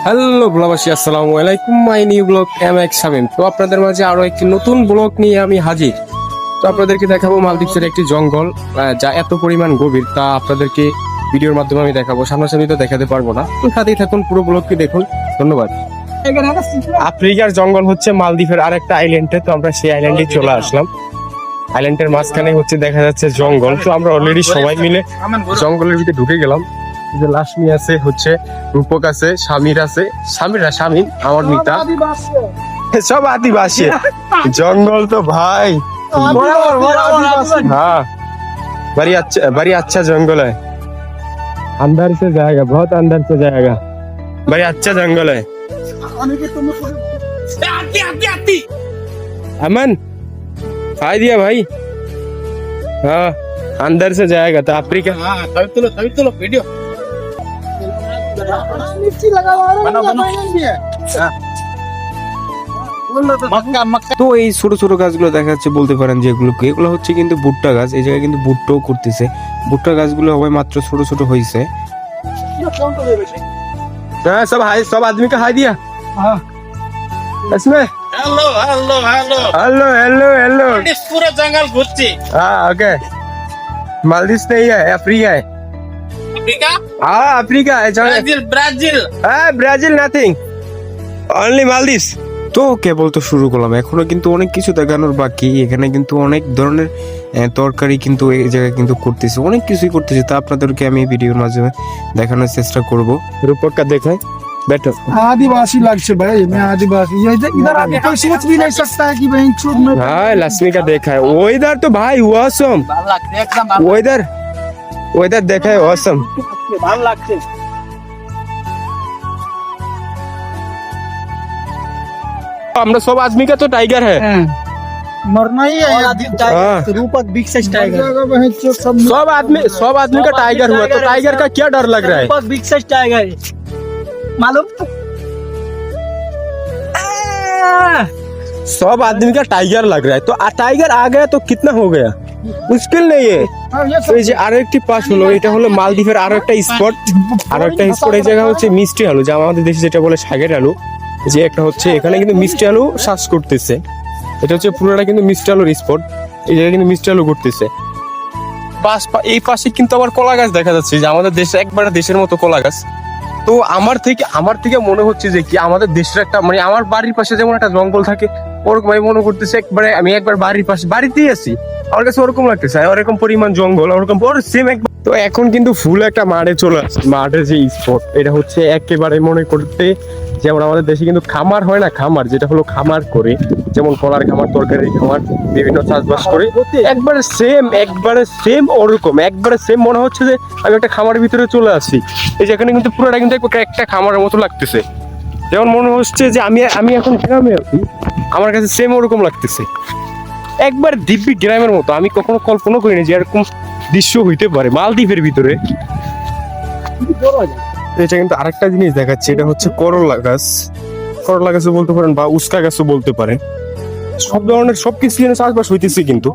Hello ব্লগবাসী, আসসালামু আলাইকুম। My new blog Shamim. তো আপনাদের মাঝে আরো একটি নতুন ব্লগ নিয়ে আমি হাজির। তো আপনাদেরকে দেখাবো মালদ্বীপের একটি জঙ্গল, যা এত পরিমাণ গভীর তা আপনাদেরকে ভিডিওর মাধ্যমে আমি দেখাবো। সামনাসামনি তো দেখাতে পারবো না, তো সাথেই থাকুন, পুরো ব্লগটি দেখুন। ধন্যবাদ। আফ্রিকার জঙ্গল হচ্ছে মালদ্বীপের আরেকটা আইল্যান্ডে, তো আমরা সেই আইল্যান্ডে চলে আসলাম। আইল্যান্ডের মাঝখানে হচ্ছে দেখা যাচ্ছে জঙ্গল। তো আমরা অলরেডি সবাই মিলে জঙ্গলের ভিতরে ঢুকে গেলাম। যে লাশমি আছে, হচ্ছে রূপক আছে, স্বামীর আছে, স্বামীর আমার মিতা, সব আদিবাসী। জঙ্গল তো ভাই हाँ बड़ी अच्छा जंगल है, अंदर से जाएगा, बहुत अंदर से जाएगा, बड़ी अच्छा जंगल है। अमन खाई दिया भाई? हाँ, अंदर से जाएगा तो अफ्रीका। तभी तो लो वीडियो তো এই ছোট ছোট গাছগুলো দেখা যাচ্ছে, বলতে পারেন যে এগুলো হচ্ছে কিন্তু ভুট্টা গাছ। এই জায়গায় কিন্তু ভুট্টাও করতেছে। ভুট্টা গাছগুলো হবে মাত্র ছোট ছোট হয়েছে। হ্যাঁ, सब आदमी का हाय दिया। इसमें hello hello hello hello hello hello इस पूरा जंगल घुसছি हाँ ओके। मालदीव नहीं है, अफ्रीका है। अफ्रीका हाँ अफ्रीका है। ब्राजील ব্রাজিল নাথিং, অনলি মালদ্বীপ। তো কেবল তো শুরু করলাম, এখনো কিন্তু অনেক কিছু দেখানোর বাকি। এখানে কিন্তু অনেক ধরনের তরকারি কিন্তু এই জায়গায় কিন্তু করতেছে, অনেক কিছুই করতেছে। তা আপনাদেরকে আমি ভিডিওর মাধ্যমে দেখানোর চেষ্টা করব। রূপকটা দেখায় बेटर आदिवासी लगছে भाई, मैं आदिवासी। ये इधर आके कोई सोच भी नहीं सकता है कि भाई चूत में। हाँ लक्ष्मी का देखा है वो इधर, तो भाई ऑसम ভালো লাগছে একদম वो इधर देखा है ऑसम। ভালো লাগছে আমরা সব आदमी का तो टाइगर है। मरना ही है हाँ। रूपक बिग साइज टाइगर सब सब आदमी का टाइगर हुआ, तो टाइगर का क्या डर लग रहा है? रूपक बिग साइज टाइगर मालूम। सब आदमी का टाइगर लग रहा है, तो टाइगर आ गया तो कितना हो गया, मुश्किल नहीं है। তো এই যে আরো একটি পাশ হলো, এটা হলো মালদ্বীপের আরো একটা স্পট। এই জায়গা হচ্ছে মিষ্টি আলু, যা আমাদের দেশে যেটা বলে শাকের আলু। যে একটা হচ্ছে এখানে কিন্তু মিষ্টি আলু চাষ করতেছে। এটা হচ্ছে পুরোটা কিন্তু মিষ্টি আলুর স্পট। এই জায়গায় কিন্তু মিষ্টি আলু করতেছে। এই পাশে কিন্তু আবার কলা গাছ দেখা যাচ্ছে, যে আমাদের দেশে একবারে দেশের মতো কলা গাছ। তো আমার থেকে মনে হচ্ছে যে কি আমাদের দেশের একটা, মানে আমার বাড়ির পাশে যেমন একটা জঙ্গল থাকে, ওরকম আমি মনে করতেছে একবারে আমি একবার বাড়ির পাশে বাড়িতেই আছি, আমার কাছে ওরকম লাগতেছে। ওরকম পরিমাণ জঙ্গল, ওরকম সেম একবার। তো এখন কিন্তু ফুল একটা মাঠে চলে আসছে। মাঠের যে স্পট, এটা হচ্ছে একেবারে মনে করতে যেমন আমাদের দেশে কিন্তু খামার হয় না, খামার যেটা হলো খামার করে, যেমন কলার খামার, তরকারির খামার, বিভিন্ন চাষবাস করে, একবারে সেম ওরকম একবারে সেম মনে হচ্ছে যে আমি একটা খামারের ভিতরে চলে আসছি। এই যেখানে কিন্তু পুরোটা কিন্তু একটা খামারের মতো লাগতেছে, যেমন মনে হচ্ছে যে আমি এখন গ্রামে আছি, আমার কাছে সেম ওরকম লাগতেছে, একবার দিব্যি গ্রামের মতো। আমি কখনো কল্পনা করিনি যে এরকম দৃশ্য হইতে পারে মালদ্বীপের ভিতরে। এটা কিন্তু আরেকটা জিনিস দেখাচ্ছে, এটা হচ্ছে করলা গাছও বলতে পারেন, বা উস্কা গাছও বলতে পারেন। সব ধরনের সবকিছু চাষবাস হইতেছে, কিন্তু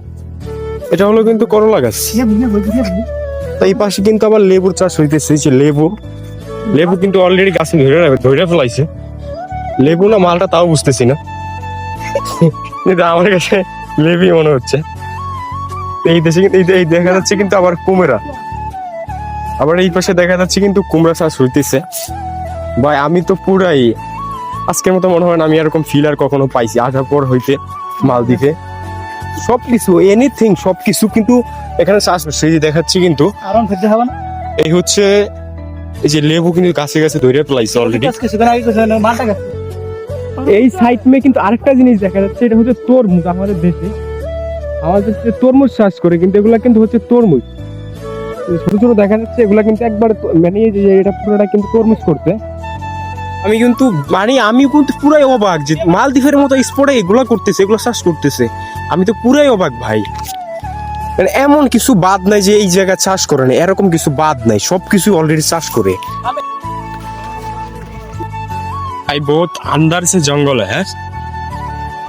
এটা হলো কিন্তু করলা গাছ। তো এই পাশে কিন্তু আবার লেবুর চাষ হইতেছে। যে লেবু কিন্তু অলরেডি গাছে ধরে ফেলাইছে। লেবু না মালটা তাও বুঝতেছি না, কিন্তু আমার কাছে লেবুই মনে হচ্ছে। এই দেশে এই দেখা যাচ্ছে কিন্তু আবার কুমড়া, আবার এই পাশে দেখা যাচ্ছে কিন্তু কুমড়া চাষ হইতেছে। ভাই আমি তো পুরাই আজকের মতো মনে হয় না আমি এরকম ফিল আর কখনো পাইছি আসার পর হইতে মালদ্বীপে। সবকিছু এনিথিং সবকিছু কিন্তু এখানে চাষ হচ্ছে। এই যে দেখাচ্ছি কিন্তু আরাম খেতে হবে না। এই হচ্ছে এই যে লেবু কিন্তু গাছে ধরে ফেলাইছে অলরেডি। এই সাইড মে কিন্তু আরেকটা জিনিস দেখা যাচ্ছে, এটা হচ্ছে তরমুজ। আমাদের দেশে তরমুজ চাষ করে, কিন্তু এগুলা কিন্তু হচ্ছে তরমুজ ছোট ছোট দেখা যাচ্ছে, এগুলা কিন্তু একবার মানে এটা পুরোটা কিন্তু তরমুজ করতে। আমি কিন্তু পুরাই অবাক যে মালদ্বীপের মতো স্পটে এগুলা করতেছে, এগুলো চাষ করতেছে। আমি তো পুরাই অবাক ভাই, মানে এমন কিছু বাদ নাই যে এই জায়গায় চাষ করে না, এরকম কিছু বাদ নাই, সবকিছু অলরেডি চাষ করে। বহুত আন্দার সে জঙ্গল হ্যাঁ।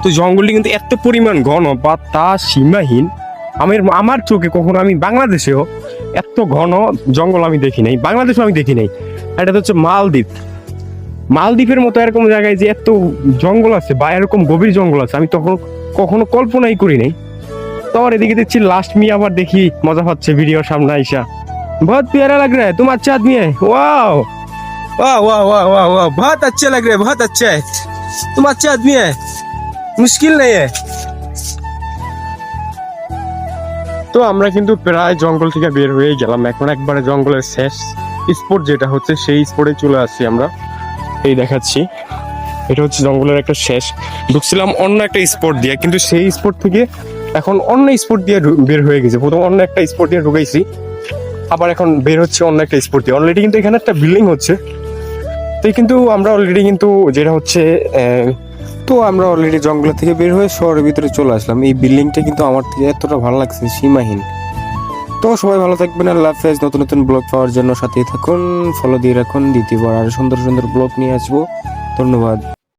তো জঙ্গলটি কিন্তু এত পরিমাণ ঘন বা তা সীমাহীন, আমার চোখে কখনো আমি বাংলাদেশেও এত ঘন জঙ্গল আমি দেখি নাই, বাংলাদেশেও আমি দেখি নাই। এটা হচ্ছে মালদ্বীপ। মালদ্বীপের মতো এরকম জায়গায় যে এত জঙ্গল আছে বা এরকম গভীর জঙ্গল আছে আমি তখন কখনো কল্পনাই করি নাই। তো আর এদিকে দেখছি লাস্ট মি আবার দেখি মজা পাচ্ছে ভিডিওর সামনে আইসা। बहुत प्यारा लग रहा है, तुम अच्छा आदमी है। वाह वाह वाह वाह वाह वाह, बहुत अच्छे लग रहे हैं, बहुत अच्छे है, तुम अच्छा आदमी है, मुश्किल नहीं है। তো আমরা কিন্তু প্রায় জঙ্গল থেকে বের হয়ে গেলাম, এখন একবারে জঙ্গলের শেষ স্পট যেটা হচ্ছে সেই স্পটে চলে আসছি আমরা। এই দেখাচ্ছি, এটা হচ্ছে জঙ্গলের একটা শেষ। ঢুকছিলাম অন্য একটা স্পট দিয়ে, কিন্তু সেই স্পট থেকে এখন অন্য স্পট দিয়ে বের হয়ে গেছে। প্রথম অন্য একটা স্পট দিয়ে ঢুকাইছি, আবার এখন বের হচ্ছে অন্য একটা স্পট দিয়ে। অলরেডি কিন্তু এখানে একটা বিল্ডিং হচ্ছে, তো কিন্তু আমরা অলরেডি কিন্তু যেটা হচ্ছে তো আমরা অলরেডি জঙ্গল থেকে বের হয়ে শহরের ভিতরে চলে আসলাম। এই বিল্ডিংটা কিন্তু আমার থেকে এতটা ভালো লাগছে, সীমাহীন। তো সবাই ভালো থাকবেন, আল্লাহ হাফেজ। নতুন নতুন ব্লগ পাওয়ার জন্য সাথেই থাকুন, ফলো দিয়ে রাখুন। দ্বিতীয়বার আরো সুন্দর সুন্দর ব্লগ নিয়ে আসবো। ধন্যবাদ।